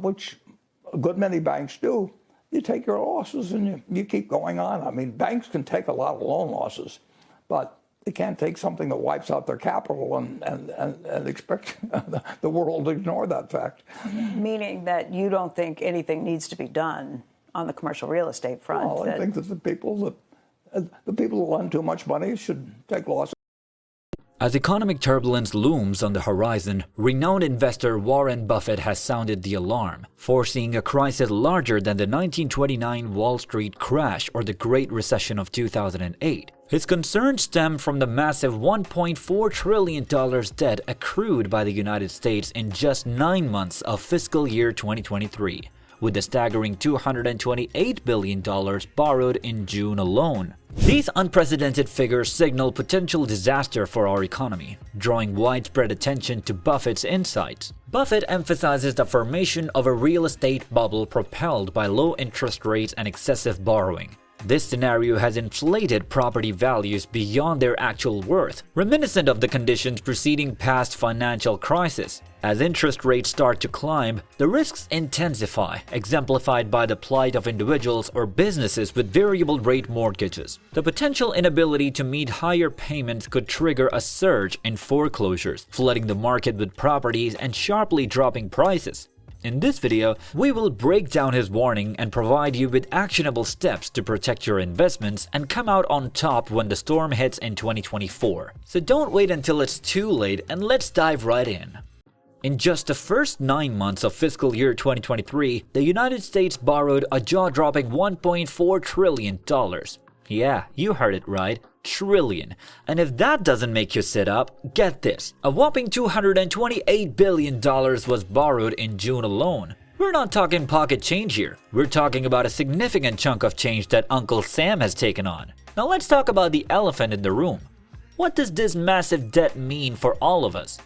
which a good many banks do, you take your losses and you keep going on. I mean, banks can take a lot of loan losses, but they can't take something that wipes out their capital and expect the world to ignore that fact. Meaning that you don't think anything needs to be done on the commercial real estate front? Well, I think that the people who lend too much money should take losses. As economic turbulence looms on the horizon, renowned investor Warren Buffett has sounded the alarm, foreseeing a crisis larger than the 1929 Wall Street crash or the Great Recession of 2008. His concerns stem from the massive $1.4 trillion debt accrued by the United States in just 9 months of fiscal year 2023, with the staggering $228 billion borrowed in June alone. These unprecedented figures signal potential disaster for our economy, drawing widespread attention to Buffett's insights. Buffett emphasizes the formation of a real estate bubble propelled by low interest rates and excessive borrowing. This scenario has inflated property values beyond their actual worth, reminiscent of the conditions preceding past financial crises. As interest rates start to climb, the risks intensify, exemplified by the plight of individuals or businesses with variable rate mortgages. The potential inability to meet higher payments could trigger a surge in foreclosures, flooding the market with properties and sharply dropping prices. In this video, we will break down his warning and provide you with actionable steps to protect your investments and come out on top when the storm hits in 2024. So don't wait until it's too late and let's dive right in. In just the first 9 months of fiscal year 2023, the United States borrowed a jaw-dropping $1.4 trillion. Yeah, you heard it right. Trillion. And if that doesn't make you sit up, get this. A whopping $228 billion was borrowed in June alone. We're not talking pocket change here. We're talking about a significant chunk of change that Uncle Sam has taken on. Now let's talk about the elephant in the room. What does this massive debt mean for all of us?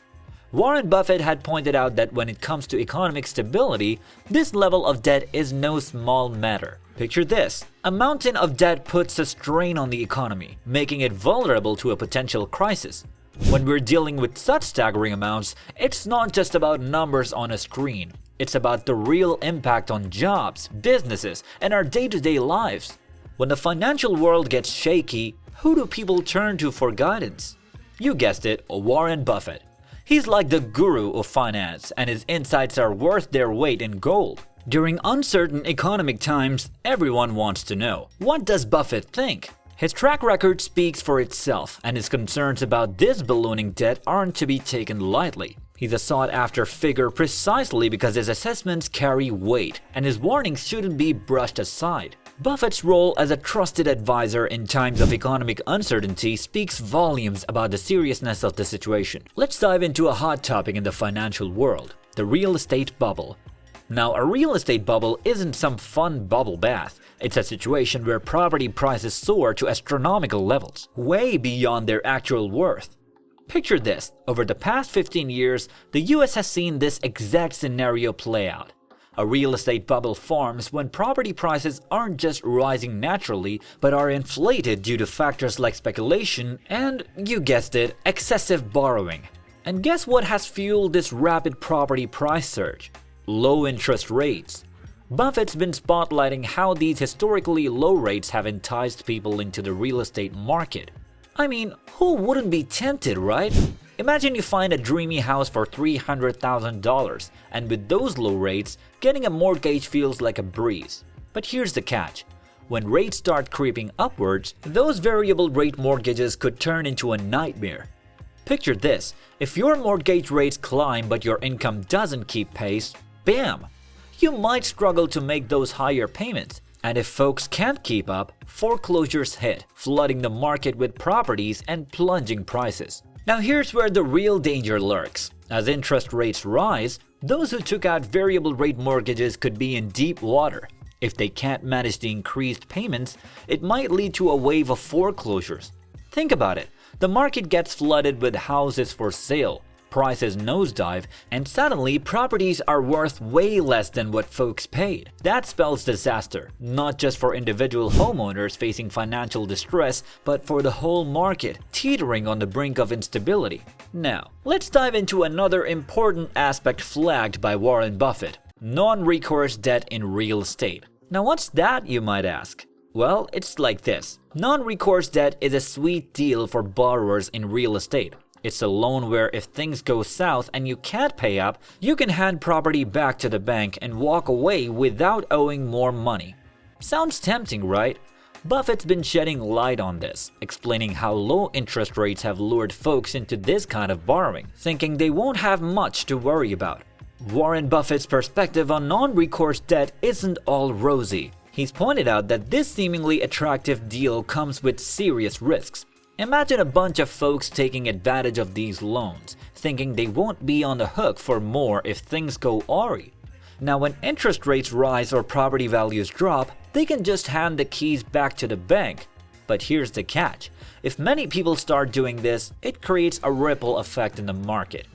Warren Buffett had pointed out that when it comes to economic stability, this level of debt is no small matter. Picture this. A mountain of debt puts a strain on the economy, making it vulnerable to a potential crisis. When we're dealing with such staggering amounts, it's not just about numbers on a screen. It's about the real impact on jobs, businesses, and our day-to-day lives. When the financial world gets shaky, who do people turn to for guidance? You guessed it, Warren Buffett. He's like the guru of finance, and his insights are worth their weight in gold. During uncertain economic times, everyone wants to know, what does Buffett think? His track record speaks for itself, and his concerns about this ballooning debt aren't to be taken lightly. He's a sought-after figure precisely because his assessments carry weight, and his warnings shouldn't be brushed aside. Buffett's role as a trusted advisor in times of economic uncertainty speaks volumes about the seriousness of the situation. Let's dive into a hot topic in the financial world, the real estate bubble. Now, a real estate bubble isn't some fun bubble bath. It's a situation where property prices soar to astronomical levels, way beyond their actual worth. Picture this. Over the past 15 years, the US has seen this exact scenario play out. A real estate bubble forms when property prices aren't just rising naturally, but are inflated due to factors like speculation and, you guessed it, excessive borrowing. And guess what has fueled this rapid property price surge? Low interest rates. Buffett's been spotlighting how these historically low rates have enticed people into the real estate market. I mean, who wouldn't be tempted, right? Imagine you find a dreamy house for $300,000, and with those low rates, getting a mortgage feels like a breeze. But here's the catch. When rates start creeping upwards, those variable rate mortgages could turn into a nightmare. Picture this. If your mortgage rates climb but your income doesn't keep pace, bam! You might struggle to make those higher payments. And if folks can't keep up, foreclosures hit, flooding the market with properties and plunging prices. Now here's where the real danger lurks. As interest rates rise, those who took out variable rate mortgages could be in deep water. If they can't manage the increased payments, it might lead to a wave of foreclosures. Think about it. The market gets flooded with houses for sale. Prices nosedive, and suddenly properties are worth way less than what folks paid. That spells disaster, not just for individual homeowners facing financial distress, but for the whole market, teetering on the brink of instability. Now, let's dive into another important aspect flagged by Warren Buffett: non-recourse debt in real estate. Now what's that, you might ask? Well, it's like this. Non-recourse debt is a sweet deal for borrowers in real estate. It's a loan where if things go south and you can't pay up, you can hand property back to the bank and walk away without owing more money. Sounds tempting, right? Buffett's been shedding light on this, explaining how low interest rates have lured folks into this kind of borrowing, thinking they won't have much to worry about. Warren Buffett's perspective on non-recourse debt isn't all rosy. He's pointed out that this seemingly attractive deal comes with serious risks. Imagine a bunch of folks taking advantage of these loans, thinking they won't be on the hook for more if things go awry. Now, when interest rates rise or property values drop, they can just hand the keys back to the bank. But here's the catch. If many people start doing this, it creates a ripple effect in the market.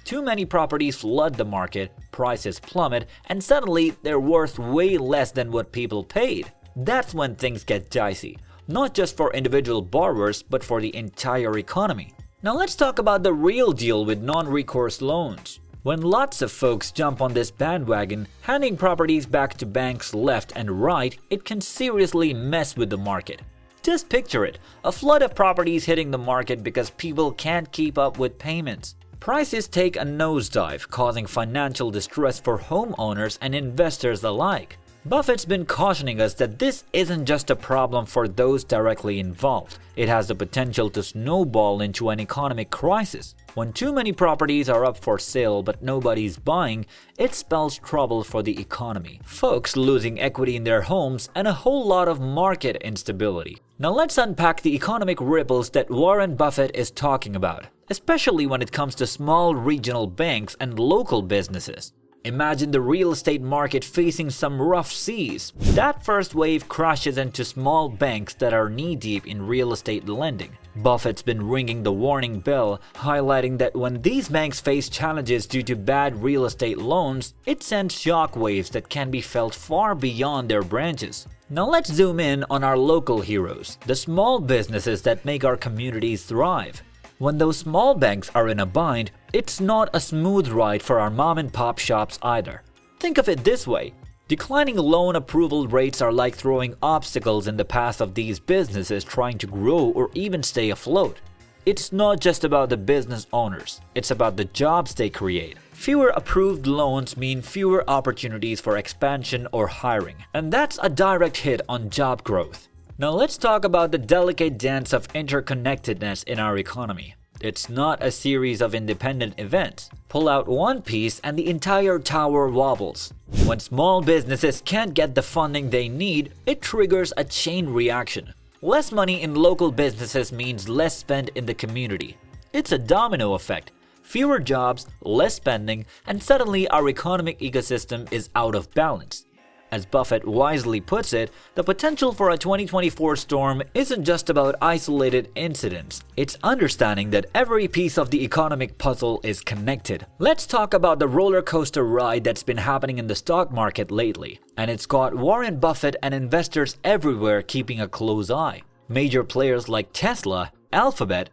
Too many properties flood the market, prices plummet, and suddenly they're worth way less than what people paid. That's when things get dicey, not just for individual borrowers, but for the entire economy. Now let's talk about the real deal with non-recourse loans. When lots of folks jump on this bandwagon, handing properties back to banks left and right, it can seriously mess with the market. Just picture it, a flood of properties hitting the market because people can't keep up with payments. Prices take a nosedive, causing financial distress for homeowners and investors alike. Buffett's been cautioning us that this isn't just a problem for those directly involved. It has the potential to snowball into an economic crisis. When too many properties are up for sale but nobody's buying, it spells trouble for the economy, folks losing equity in their homes, and a whole lot of market instability. Now let's unpack the economic ripples that Warren Buffett is talking about, especially when it comes to small regional banks and local businesses. Imagine the real estate market facing some rough seas. That first wave crashes into small banks that are knee-deep in real estate lending. Buffett's been ringing the warning bell, highlighting that when these banks face challenges due to bad real estate loans, it sends shockwaves that can be felt far beyond their branches. Now let's zoom in on our local heroes, the small businesses that make our communities thrive. When those small banks are in a bind, it's not a smooth ride for our mom-and-pop shops either. Think of it this way. Declining loan approval rates are like throwing obstacles in the path of these businesses trying to grow or even stay afloat. It's not just about the business owners, it's about the jobs they create. Fewer approved loans mean fewer opportunities for expansion or hiring, and that's a direct hit on job growth. Now let's talk about the delicate dance of interconnectedness in our economy. It's not a series of independent events. Pull out one piece and the entire tower wobbles. When small businesses can't get the funding they need, it triggers a chain reaction. Less money in local businesses means less spent in the community. It's a domino effect. Fewer jobs, less spending, and suddenly our economic ecosystem is out of balance. As Buffett wisely puts it, the potential for a 2024 storm isn't just about isolated incidents. It's understanding that every piece of the economic puzzle is connected. Let's talk about the roller coaster ride that's been happening in the stock market lately. And it's got Warren Buffett and investors everywhere keeping a close eye. Major players like Tesla, Alphabet,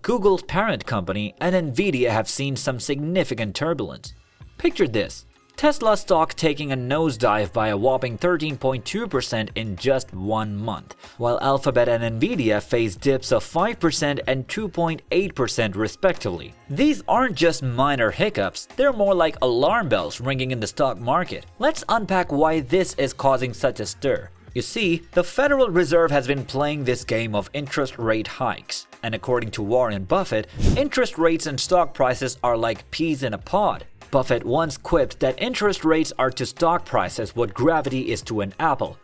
Google's parent company, and Nvidia have seen some significant turbulence. Picture this. Tesla stock taking a nosedive by a whopping 13.2% in just 1 month, while Alphabet and Nvidia face dips of 5% and 2.8% respectively. These aren't just minor hiccups, they're more like alarm bells ringing in the stock market. Let's unpack why this is causing such a stir. You see, the Federal Reserve has been playing this game of interest rate hikes. And according to Warren Buffett, interest rates and stock prices are like peas in a pod. Buffett once quipped that interest rates are to stock prices what gravity is to an apple.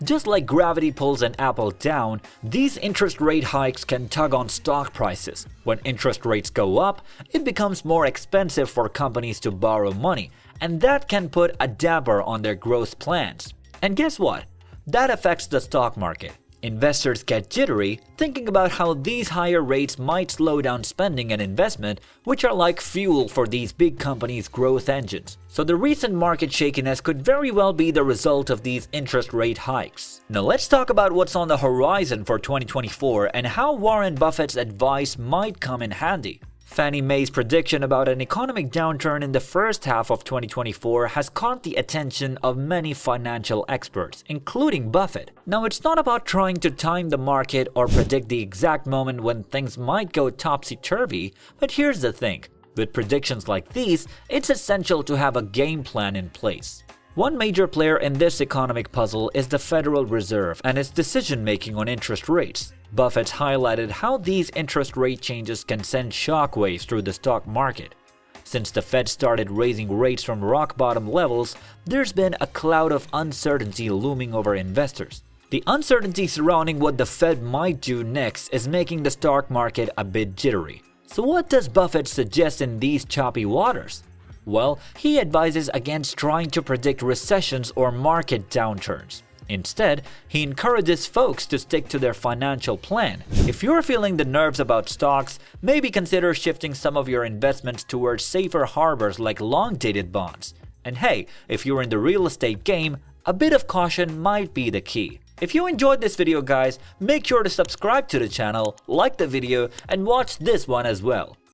Just like gravity pulls an apple down, these interest rate hikes can tug on stock prices. When interest rates go up, it becomes more expensive for companies to borrow money, and that can put a damper on their growth plans. And guess what? That affects the stock market. Investors get jittery, thinking about how these higher rates might slow down spending and investment, which are like fuel for these big companies' growth engines. So the recent market shakiness could very well be the result of these interest rate hikes. Now let's talk about what's on the horizon for 2024 and how Warren Buffett's advice might come in handy. Fannie Mae's prediction about an economic downturn in the first half of 2024 has caught the attention of many financial experts, including Buffett. Now, it's not about trying to time the market or predict the exact moment when things might go topsy-turvy, but here's the thing. With predictions like these, it's essential to have a game plan in place. One major player in this economic puzzle is the Federal Reserve and its decision-making on interest rates. Buffett highlighted how these interest rate changes can send shockwaves through the stock market. Since the Fed started raising rates from rock-bottom levels, there's been a cloud of uncertainty looming over investors. The uncertainty surrounding what the Fed might do next is making the stock market a bit jittery. So what does Buffett suggest in these choppy waters? Well, he advises against trying to predict recessions or market downturns. Instead, he encourages folks to stick to their financial plan. If you're feeling the nerves about stocks, maybe consider shifting some of your investments towards safer harbors like long-dated bonds. And hey, if you're in the real estate game, a bit of caution might be the key. If you enjoyed this video, guys, make sure to subscribe to the channel, like the video, and watch this one as well.